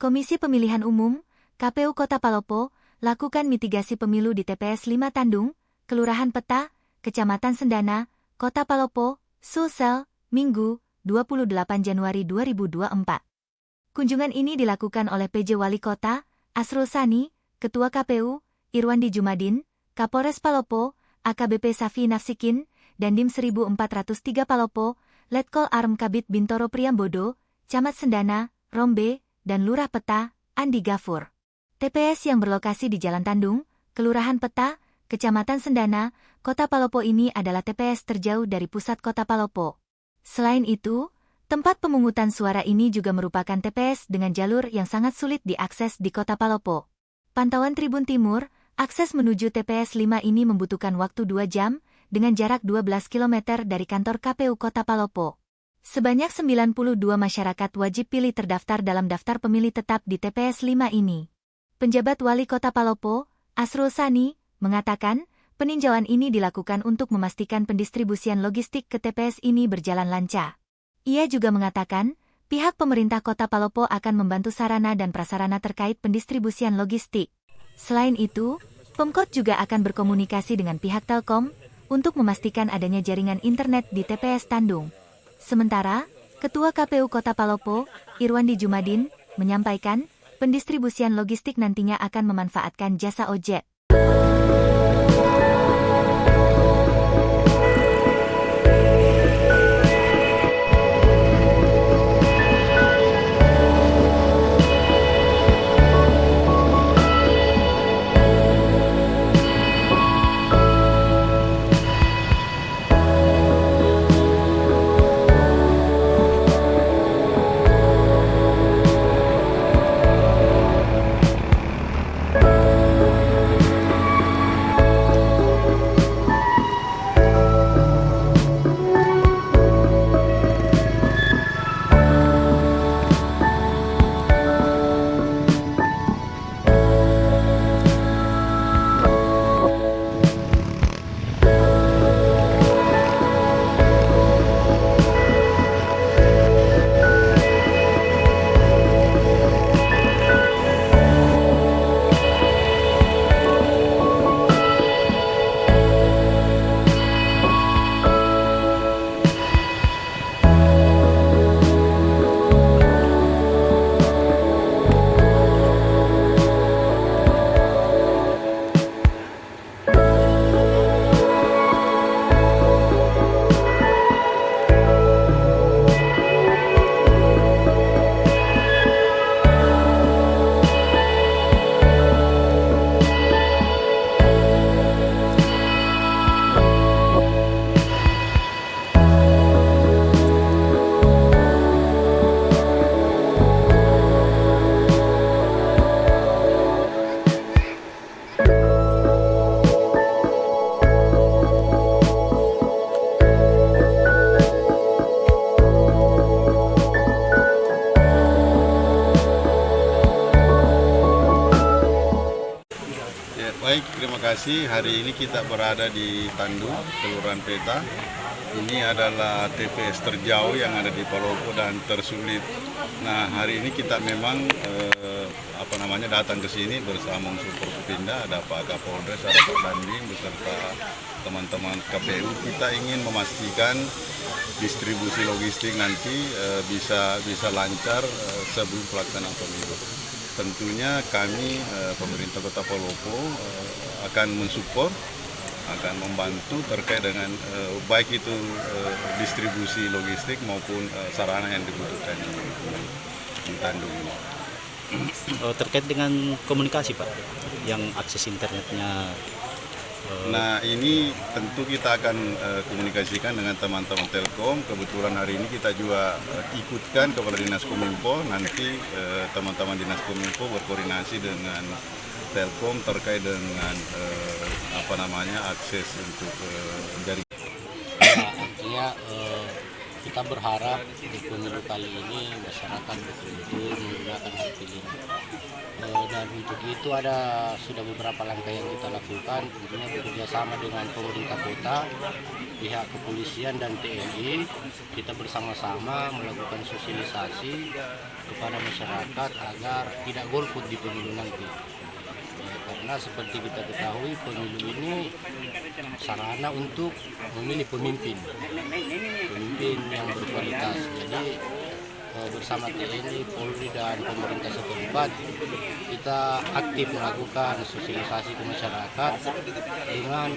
Komisi Pemilihan Umum, KPU Kota Palopo, lakukan mitigasi pemilu di TPS 5 Tandung, Kelurahan Peta, Kecamatan Sendana, Kota Palopo, Sulsel, Minggu, 28 Januari 2024. Kunjungan ini dilakukan oleh PJ Wali Kota, Asrul Sani, Ketua KPU, Irwandi Jumadin, Kapolres Palopo, AKBP Safi Nafsikin, Dandim 1403 Palopo, Letkol Arm Kabid Bintoro Priambodo, Camat Sendana, Rombe, dan Lurah Peta, Andi Gafur. TPS yang berlokasi di Jalan Tandung, Kelurahan Peta, Kecamatan Sendana, Kota Palopo ini adalah TPS terjauh dari pusat Kota Palopo. Selain itu, tempat pemungutan suara ini juga merupakan TPS dengan jalur yang sangat sulit diakses di Kota Palopo. Pantauan Tribun Timur, akses menuju TPS 5 ini membutuhkan waktu 2 jam, dengan jarak 12 km dari kantor KPU Kota Palopo. Sebanyak 92 masyarakat wajib pilih terdaftar dalam daftar pemilih tetap di TPS 5 ini. Penjabat Wali Kota Palopo, Asrul Sani, mengatakan, peninjauan ini dilakukan untuk memastikan pendistribusian logistik ke TPS ini berjalan lancar. Ia juga mengatakan, pihak pemerintah Kota Palopo akan membantu sarana dan prasarana terkait pendistribusian logistik. Selain itu, Pemkot juga akan berkomunikasi dengan pihak Telkom untuk memastikan adanya jaringan internet di TPS Tandung. Sementara, Ketua KPU Kota Palopo, Irwandi Jumadin, menyampaikan, pendistribusian logistik nantinya akan memanfaatkan jasa ojek. Baik, terima kasih. Hari ini kita berada di Tandung, Kelurahan Peta. Ini adalah TPS terjauh yang ada di Palopo dan tersulit. Nah, hari ini kita memang datang ke sini bersama unsur Forkopimda, ada Pak Kapolres, ada Pak Dandim beserta teman-teman KPU. Kita ingin memastikan distribusi logistik nanti bisa lancar sebelum pelaksanaan pemilu. Tentunya kami pemerintah Kota Palopo akan mensupport, akan membantu terkait dengan baik itu distribusi logistik maupun sarana yang dibutuhkan di Tandung ini. Terkait dengan komunikasi Pak, yang akses internetnya. Nah, ini tentu kita akan komunikasikan dengan teman-teman Telkom. Kebetulan hari ini kita juga ikutkan kepada Dinas Kominfo. Nanti teman-teman Dinas Kominfo berkoordinasi dengan Telkom terkait dengan akses untuk jaringan. Artinya Kita berharap di pemilu kali ini masyarakat betul-betul menggunakan hak pilih. Dan untuk itu sudah beberapa langkah yang kita lakukan, tentunya bekerja sama dengan pemerintah kota, pihak kepolisian dan TNI. Kita bersama-sama melakukan sosialisasi kepada masyarakat agar tidak golput di pemilu nanti. Karena seperti kita ketahui, pemilu ini sarana untuk memilih pemimpin yang berkualitas. Jadi bersama TNI, Polri dan pemerintah setempat kita aktif melakukan sosialisasi ke masyarakat dengan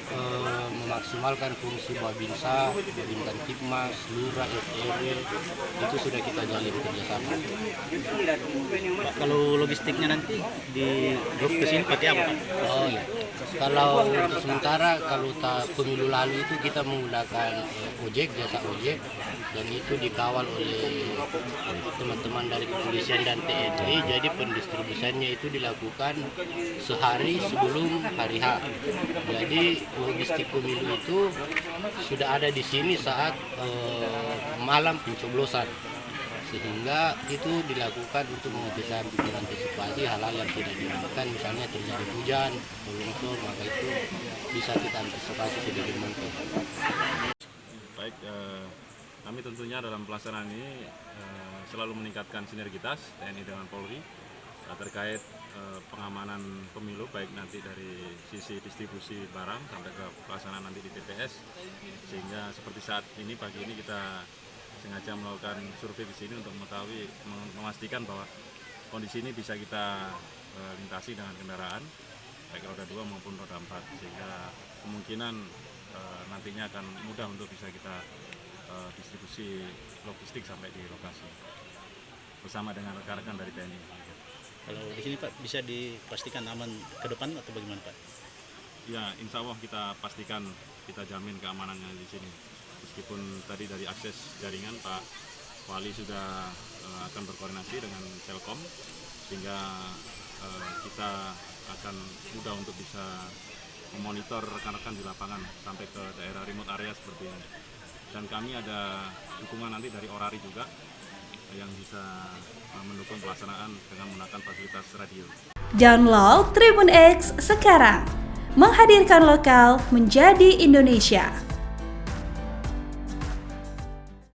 memaksimalkan fungsi Babinsa, Babin Tipmas, Lurah, RW, itu sudah kita jalin kerjasama. Pak, kalau logistiknya nanti di grup ke sini pakai apa, Pak? Oh ya, kalau untuk sementara pemilu lalu itu kita menggunakan ojek, jasa ojek, dan itu dikawal oleh teman-teman dari kepolisian dan TNI. Jadi pendistribusiannya itu dilakukan sehari sebelum hari H. Jadi logistik pemilu itu sudah ada di sini saat malam pencoblosan, sehingga itu dilakukan untuk mengantisipasi hal-hal yang tidak diinginkan, misalnya terjadi hujan atau longsor, maka itu bisa kita antisipasi sedemikian mungkin. Baik, kami tentunya dalam pelaksanaan ini selalu meningkatkan sinergitas TNI dengan Polri terkait pengamanan pemilu, baik nanti dari sisi distribusi barang sampai ke pelaksanaan nanti di TPS, sehingga seperti saat ini pagi ini kita sengaja melakukan survei di sini untuk memastikan bahwa kondisi ini bisa kita lintasi dengan kendaraan baik roda 2 maupun roda 4, sehingga kemungkinan nantinya akan mudah untuk bisa kita distribusi logistik sampai di lokasi bersama dengan rekan-rekan dari TNI. Kalau di sini Pak bisa dipastikan aman ke depan atau bagaimana Pak? Ya, insya Allah kita pastikan, kita jamin keamanannya di sini. Meskipun tadi dari akses jaringan Pak Wali sudah akan berkoordinasi dengan Telkom, sehingga kita akan mudah untuk bisa memonitor rekan-rekan di lapangan sampai ke daerah remote area seperti ini. Dan kami ada dukungan nanti dari Orari juga yang bisa mendukung pelaksanaan dengan menggunakan fasilitas radio. Download Tribun X sekarang, menghadirkan lokal menjadi Indonesia.